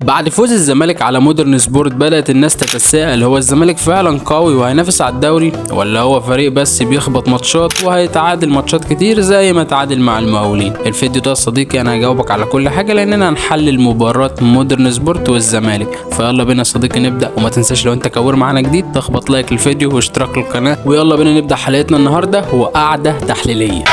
بعد فوز الزمالك على مودرن سبورت بدأت الناس تتساءل، هو الزمالك فعلا قوي وهينافس على الدوري، ولا هو فريق بس بيخبط ماتشات وهيتعادل ماتشات كتير زي ما تعادل مع المقاولين؟ الفيديو ده يا صديقي انا هجاوبك على كل حاجه، لاننا هنحلل مباراه مودرن سبورت والزمالك. فيلا بينا يا صديقي نبدا، وما تنساش لو انت كور معانا جديد تخبط لايك للفيديو واشتراك للقناه. ويلا بينا نبدا حلقتنا النهارده، هو قعده تحليليه.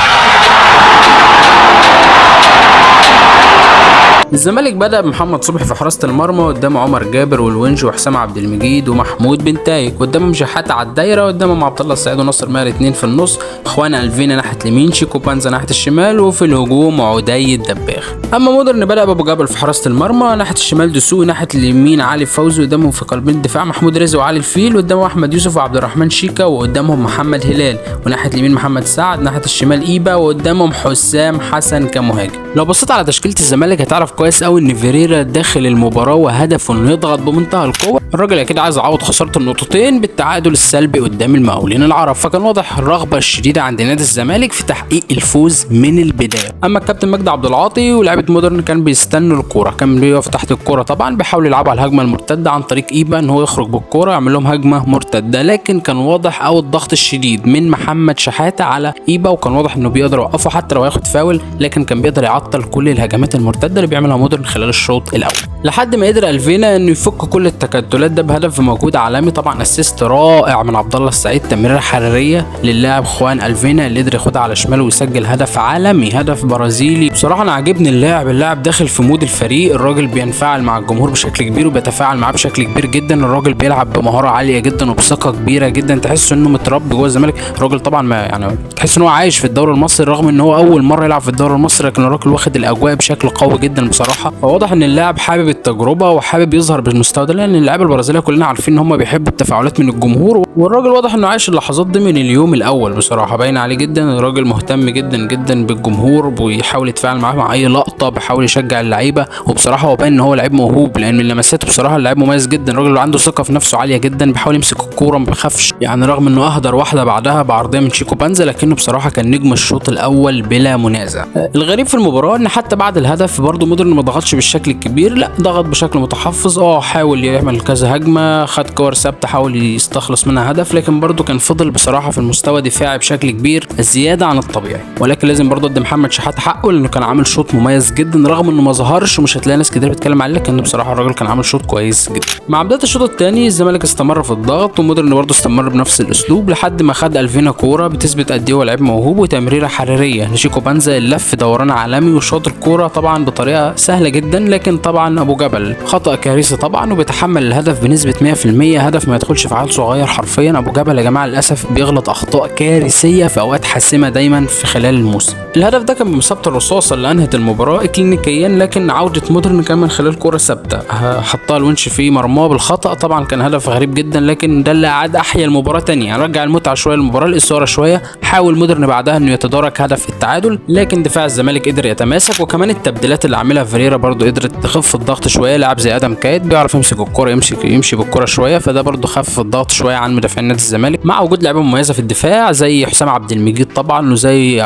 الزمالك بدأ بمحمد صبحي في حراسة المرمى، قدامه عمر جابر والونج وحسام عبد المجيد ومحمود بن تايك، قدامهم شحاتة على الدايرة، قدامهم عبد الله السعيد وناصر ماهر اتنين في النص، اخوان الفينا ناحية اليمين، شيكو بانزا ناحية الشمال، وفي الهجوم عدي الدباغ. اما مودرن بدأ بابو جبل في حراسة المرمى، ناحية الشمال دسوقي، ناحية اليمين علي فوزي، قدامهم في قلبين الدفاع محمود رزق وعلي الفيل، قدامهم احمد يوسف وعبد الرحمن شيكا، وقدامهم محمد هلال، وناحية اليمين محمد سعد، ناحية الشمال ايبا، وقدامهم حسام حسن كمهاجم. لو بصيت على تشكيلة الزمالك هتعرف كويس قوي ان فيريرا داخل المباراة وهدفه انه يضغط بمنتهى القوة. الراجل اكيد عايز يعوض خسارة النقطتين بالتعادل السلبي قدام المقاولين العرب، فكان واضح الرغبة الشديدة عند نادي الزمالك في تحقيق الفوز من البداية. اما الكابتن مجدي عبد العاطي ولاعيبة مودرن كان بيستنوا الكورة، كان بيقف تحت الكورة طبعا بيحاول يلعبوا على الهجمة المرتدة عن طريق ايبا ان هو يخرج بالكورة يعمل لهم هجمة مرتدة، لكن كان واضح او الضغط الشديد من محمد شحاتة على ايبا، وكان واضح انه بيقدر يوقفه حتى لو هياخد فاول، لكن كان بيقدر يعطل كل الهجمات المرتدة اللي بيعملها مودرن خلال الشوط الاول، لحد ما قدر الفينا انه يفك كل التكتلات ده بهدف موجود عالمي. طبعا اسيست رائع من عبد الله السعيد، تمريره حراريه للاعب خوان الفينا اللي قدر ياخدها على شماله ويسجل هدف عالمي، هدف برازيلي. بصراحه انا عاجبني اللاعب داخل في مود الفريق، الراجل بينفعل مع الجمهور بشكل كبير وبيتفاعل معاه بشكل كبير جدا، الراجل بيلعب بمهاره عاليه جدا وبثقه كبيره جدا، تحس انه متربي جوه الزمالك. الراجل طبعا ما يعني تحس ان هو عايش في الدوري المصري رغم ان هو اول مره يلعب في الدوري المصري، لكن الراجل واخد الاجواء بشكل قوي جدا بصراحه. فواضح ان اللاعب حابب التجربه وحابب يظهر بالمستوى ده، لان اللعيبه البرازيليه كلنا عارفين ان هم بيحبوا التفاعلات من الجمهور، والراجل واضح انه عايش اللحظات دي من اليوم الاول بصراحه، باين عليه جدا. الراجل مهتم جدا جدا بالجمهور، وبيحاول يتفاعل معاه مع اي لقطه، بيحاول يشجع اللعيبه، وبصراحه هو باين ان هو لعيب موهوب، لان من لمساته بصراحه اللعيب مميز جدا. الراجل عنده ثقه في نفسه عاليه جدا، بيحاول يمسك الكوره ما بيخافش، يعني رغم انه اهدر واحده بعدها بعرضيه من شيكو بانزا، لكنه بصراحه كان نجم الشوط الاول بلا منازع. الغريب في المباراه ان حتى بعد الهدف برده مودرن ما ضغطش بالشكل الكبير، لا ضغط بشكل متحفظ، حاول يعمل كذا هجمه، خد كور ثابته حاول يستخلص منها هدف، لكن برده كان فضل بصراحه في المستوى دفاعي بشكل كبير زياده عن الطبيعي. ولكن لازم برده ادي محمد شحاته حقه، لانه كان عامل شوط مميز جدا رغم انه ما ظهرش ومش هتلاقي ناس كتير بتتكلم عليه، لكن بصراحه الراجل كان عامل شوط كويس جدا. مع بدايه الشوط الثاني الزمالك استمر في الضغط، ومودرن برده استمر بنفس الاسلوب لحد ما خد الفينا كوره بتثبت قد ايه هو لعيب موهوب، وتمريره حراريه لشيكو بانزا اللف دوران عالمي وشاط الكوره طبعا بطريقه سهله جدا، لكن طبعا ابو جبل خطا كارثي طبعا وبيتحمل الهدف بنسبه 100%، هدف ما يدخلش في عيل صغير حرفيا. ابو جبل يا جماعه للاسف بيغلط اخطاء كارثيه في اوقات حاسمه دايما في خلال الموسم. الهدف ده كان بمثابه الرصاصه اللي انهت المباراه اكلينيكيا، لكن عوده مودرن كان من خلال كوره ثابته حطها الونش في مرماه بالخطا، طبعا كان هدف غريب جدا، لكن ده اللي عاد احيا المباراه تاني، يعني رجع المتعه شويه للمباراه، الاثاره شويه. حاول مودرن بعدها انه يتدارك هدف التعادل، لكن دفاع الزمالك قدر يتماسك، وكمان التبديلات اللي عملها فيريرا برضو قدرت تخف الضغط شويه. لاعب زي ادم كايد بيعرف يمسك الكوره يمشي بالكوره شويه، فده برضو خفف الضغط شويه عن مدافعين نادي الزمالك، مع وجود لعيبه مميزه في الدفاع زي حسام عبد المجيد طبعا، وزي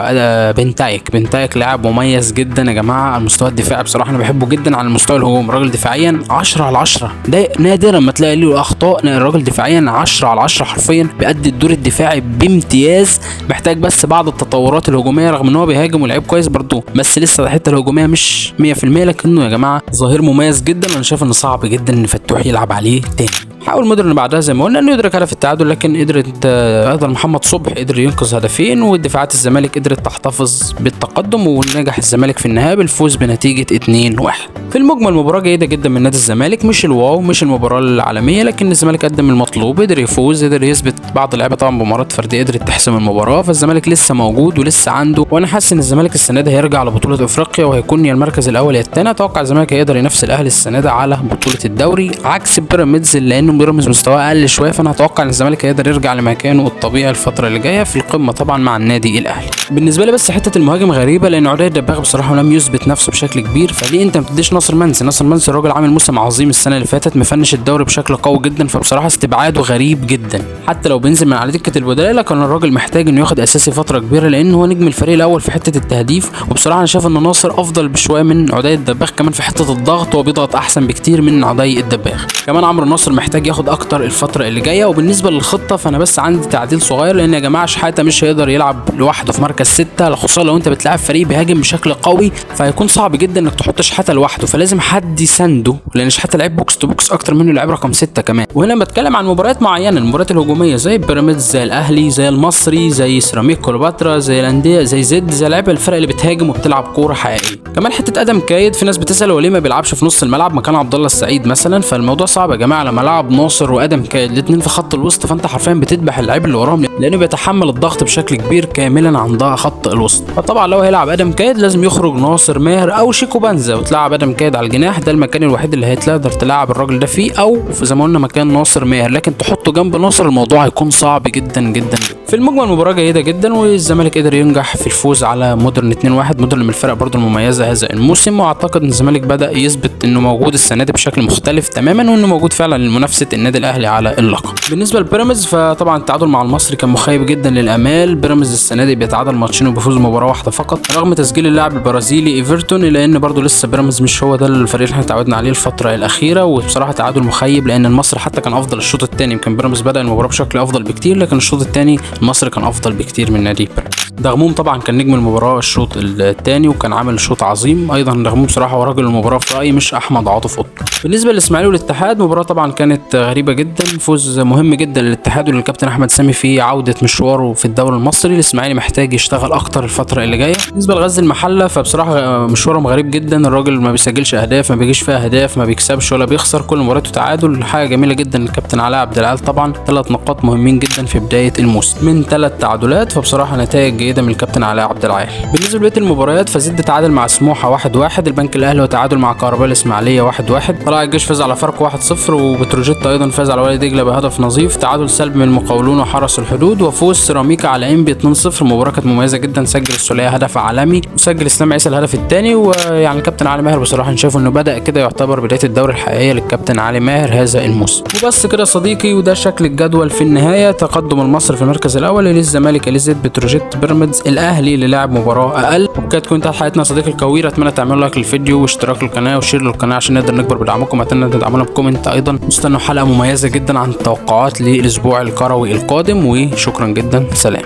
بنتايك لاعب مميز جدا يا جماعه على المستوى الدفاعي، بصراحه انا بحبه جدا على المستوى الهجوم. الراجل دفاعيا 10/10، ده نادرا ما تلاقي له اخطاء، الراجل دفاعيا 10/10 حرفيا، بيأدي الدور الدفاعي بامتياز، محتاج بس بعض التطورات الهجوميه رغم ان هو بيهاجم ولعيب كويس برضو، بس لسه الحته الهجوميه مش 100%، لكنه يا جماعه ظهير مميز جدا، انا شايف ان صعب جدا ان فتوح يلعب عليه تاني. حاول مودرن بعدها زي ما قلنا انه يدرك هدف التعادل، لكن قدر محمد صبحي قدر ينقذ هدفين، ودفاعات الزمالك قدرت تحتفظ بالتقدم، ونجح الزمالك في النهايه بالفوز بنتيجه 2-1. في المجمل مباراه جيده جدا من نادي الزمالك، مش الواو مش المباراه العالميه، لكن الزمالك قدم المطلوب، قدر يفوز، قدر يثبت بعض اللعيبه طبعا بمهارات فرديه قدرت تحسم المباراه، فالزمالك لسه موجود ولسه عنده، وانا حاسس ان الزمالك السنه دي هيرجع لبطوله افريقيا وهيكون يا المركز الاول يا الثاني. اتوقع الزمالك هيقدر ينافس الاهلي السنه دي على بطوله الدوري عكس بيراميدز، لانه ان بيراميدز مستواه اقل شويه، فانا اتوقع ان الزمالك هيقدر يرجع لمكانه الطبيعي الفتره اللي جايه في القمه طبعا مع النادي الاهلي. بالنسبه لي بس حته المهاجم غريبه، لان عدي الدباغ بصراحه لم يثبت نفسه بشكل كبير، فليه انت ما بتديش ناصر منسي؟ ناصر منسي الراجل عامل موسم عظيم السنه اللي فاتت، مفنش الدوري بشكل قوي جدا، فبصراحه استبعاده غريب جدا. حتى لو بينزل من على دكه البدلاء كان الراجل محتاج انه ياخد اساسي فتره كبيره، لان هو نجم الفريق الاول في حته التهديف، وبصراحه انا شايف ان ناصر افضل بشويه من عدي الدباغ، كمان في حته الضغط هو بيضغط احسن بكتير من عدي الدباغ. كمان عمرو ناصر محتاج ياخد اكتر الفتره اللي جايه. وبالنسبه للخطه فانا بس عندي تعديل صغير، لان يا جماعه شحاته مش هيقدر يلعب لوحده في مركز 6، خصوصا لو انت بتلعب فريق بيهاجم بشكل قوي، فهيكون صعب جدا انك تحط شحاته لوحده، فلازم حد يسنده، لان شحاته لعيب بوكس تو بوكس اكتر منه لعيب رقم 6 كمان. وهنا بتكلم عن مباريات معينه، المباريات الهجوميه زي بيراميدز، زي الاهلي، زي المصري، زي سيراميك كليوباترا، زي الانديه، زي زد، زي لعيبه الفرق اللي بتهاجم وبتلعب كوره حقيقيه. كمان حته ادم كايد، في ناس بتسال هو ليه ما بيلعبش في نص الملعب مكان عبد الله السعيد مثلا، فالموضوع صعب يا جماعه. لما لعب ناصر وادم كايد الاثنين في خط الوسط، فانت حرفيا بتذبح اللعيب اللي وراهم، لانه بيتحمل الضغط بشكل كبير كاملا عند خط الوسط. فطبعا لو هيلعب ادم كايد لازم يخرج ناصر ماهر او شيكو بنزا، وتلعب ادم كايد على الجناح، ده المكان الوحيد اللي هتقدر تلعب الراجل ده فيه، او زي ما قلنا مكان ناصر ماهر، لكن تحطه جنب ناصر الموضوع هيكون صعب جدا جدا. في المجمل مباراه جيده جدا، والزمالك قدر ينجح في الفوز على مودرن 2-1. مودرن من الفرق برضو المميزه هذا الموسم، واعتقد ان الزمالك بدا يثبت انه موجود السنه دي بشكل مختلف تماما، وانه موجود فعلا لمنافسه النادي الاهلي على اللقب. بالنسبه لبيراميدز فطبعا التعادل مع المصري كان مخيب جدا للامال. بيراميدز السنه دي بيتعادل ماتشين وبيفوز مباراه واحده فقط، رغم تسجيل اللاعب البرازيلي ايفرتون، لان برضو لسه بيراميدز مش هو ده الفريق اللي احنا اتعودنا عليه الفتره الاخيره. وبصراحه تعادل مخيب، لان المصري حتى كان افضل الشوط الثاني، يمكن بيراميدز بدا المباراه بشكل افضل بكتير، لكن الشوط الثاني المصري كان افضل بكتير من نادي بيراميدز. دغموم طبعا كان نجم المباراه الشوط الثاني، وكان عامل شوط عظيم ايضا. دغموم بصراحه هو راجل المباراه في رايي، مش احمد عاطف قطب. بالنسبه للاسماعيلي والاتحاد، مباراه طبعا كانت غريبه جدا، فوز مهم جدا للاتحاد وللكابتن احمد سامي في عوده مشواره في الدوري المصري. الاسماعيلي محتاج يشتغل اكتر الفتره اللي جايه. بالنسبه لغزل المحله فبصراحه مشوارهم غريب جدا، الراجل ما بيسجلش اهداف، ما بيجيش فيها اهداف، ما بيكسبش ولا بيخسر، كل مباراته تعادل. حاجه جميله جدا الكابتن علاء عبد العال، طبعا 3 نقاط مهمين جدا في بدايه الموسم من 3 تعادلات، فبصراحه نتائج جيده من الكابتن علاء عبد العال. بالنسبه لبقيه المباريات فزد تعادل مع سموحه 1-1، البنك الاهلي وتعادل مع كهرباء الاسماعيليه 1-1، طلائع الجيش فاز على فاركو 1-0، وبتروجيت ايضا فاز على وادي دجله بهدف نظيف. تعادل سلبي من المقاولون وحرس الحدود، وفوز سيراميكا على انبي 2-0. المباراه كانت مميزه جدا، سجل السوليه هدف عالمي، وسجل اسلام عيسى الهدف الثاني. ويعني الكابتن علي ماهر بصراحه انا شايف انه بدا كده يعتبر بدايه الدوري الحقيقيه للكابتن علي ماهر هذا الموسم. وبس كده صديقي، وده شكل الجدول في النهايه. تقدم المصري في المركز الاول، للزمالك اليزيد، بتروجيت، بيراميدز، الاهلي اللي لعب مباراه اقل. وبكده تكون انتهت حلقتنا صديقي الكوير. اتمنى تعملوا لايك للفيديو واشتراك للقناه وشير للقناه عشان نقدر نكبر بدعمكم. اتمنى تدعمونا بكومنت ايضا. استنوا حلقه مميزه جدا عن التوقعات للاسبوع الكروي القادم، وشكرا جدا، سلام.